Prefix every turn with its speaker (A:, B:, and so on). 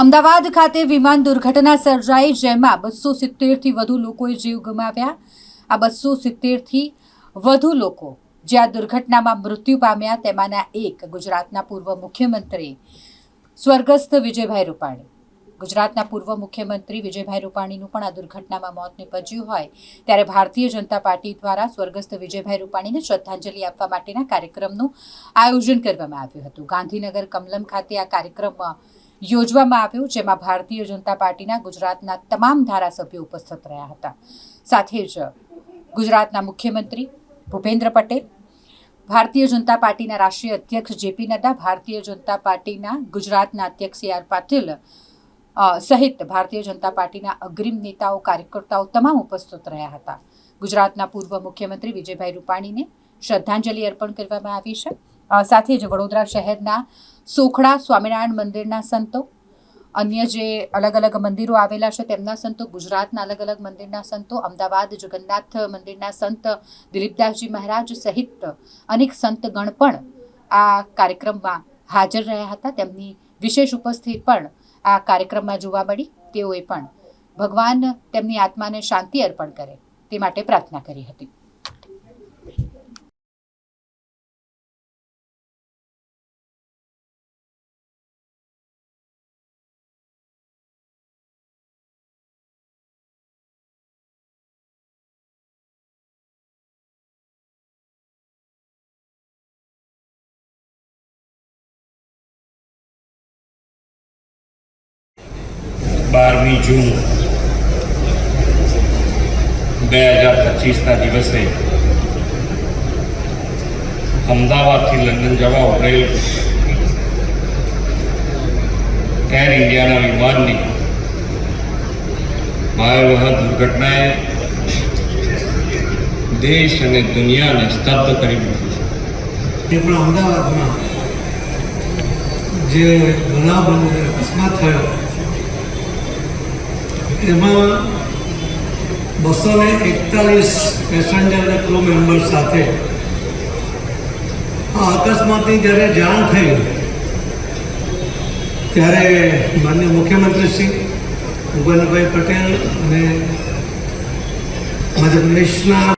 A: અમદાવાદ ખાતે વિમાન દુર્ઘટના સર્જાઈ, જેમાં 270થી વધુ લોકોએ જીવ ગુમાવ્યા। આ 270થી વધુ લોકો જે આ દુર્ઘટનામાં મૃત્યુ પામ્યા, તેમાંના એક ગુજરાતના પૂર્વ મુખ્યમંત્રી સ્વર્ગસ્થ વિજયભાઈ રૂપાણી। ગુજરાતના પૂર્વ મુખ્યમંત્રી વિજયભાઈ રૂપાણીનું પણ આ દુર્ઘટનામાં મોત નીપજ્યું હોય ત્યારે ભારતીય જનતા પાર્ટી દ્વારા સ્વર્ગસ્થ વિજયભાઈ રૂપાણીને શ્રદ્ધાંજલિ આપવા માટેના કાર્યક્રમનું આયોજન કરવામાં આવ્યું હતું। ગાંધીનગર કમલમ ખાતે આ કાર્યક્રમ યોજવામાં આવ્યું, જેમાં ભારતીય જનતા પાર્ટીના ગુજરાતના તમામ ધારાસભ્યો ઉપસ્થિત રહ્યા હતા। સાથે જ ગુજરાતના મુખ્યમંત્રી ભૂપેન્દ્ર પટેલ, ભારતીય જનતા પાર્ટીના રાષ્ટ્રીય અધ્યક્ષ જેપી નડ્ડા, ભારતીય જનતા પાર્ટીના ગુજરાતના અધ્યક્ષ સી.આર. પાટીલ સહિત ભારતીય જનતા પાર્ટીના અગ્રીમ નેતાઓ, કાર્યકર્તાઓ તમામ ઉપસ્થિત રહ્યા હતા। ગુજરાતના પૂર્વ મુખ્યમંત્રી વિજયભાઈ રૂપાણીને શ્રદ્ધાંજલિ અર્પણ કરવામાં આવી છે। સાથે જ વડોદરા શહેરના સોખડા સ્વામિનારાયણ મંદિરના સંતો, અન્ય જે અલગ અલગ મંદિરો આવેલા છે તેમના સંતો, ગુજરાતના અલગ અલગ મંદિરના સંતો, અમદાવાદ જગન્નાથ મંદિરના સંત દિલીપદાસજી મહારાજ સહિત અનેક સંતગણ પણ આ કાર્યક્રમમાં હાજર રહ્યા હતા। તેમની વિશેષ ઉપસ્થિતિ પણ આ કાર્યક્રમમાં જોવા મળી। તેઓએ પણ ભગવાન તેમની આત્માને શાંતિ અર્પણ કરે તે માટે પ્રાર્થના કરી હતી।
B: बारहवीं जून 2025 दिवसे अमदावाद थी लंडन जवा उड़ेल एयर इंडिया विमान की भयावह दुर्घटनाए देश और दुनिया ने स्तब्ध कर
C: अमदावाद में जो बनाव बनो अकस्मात थयो एમાં 241 પેસેન્જર અને ક્રૂ મેમ્બર સાથે આ અકસ્માતની જ્યારે જાણ થઈ ત્યારે માનનીય મુખ્યમંત્રી શ્રી ભૂપેન્દ્રભાઈ પટેલ અને મધ્યપ્રદેશના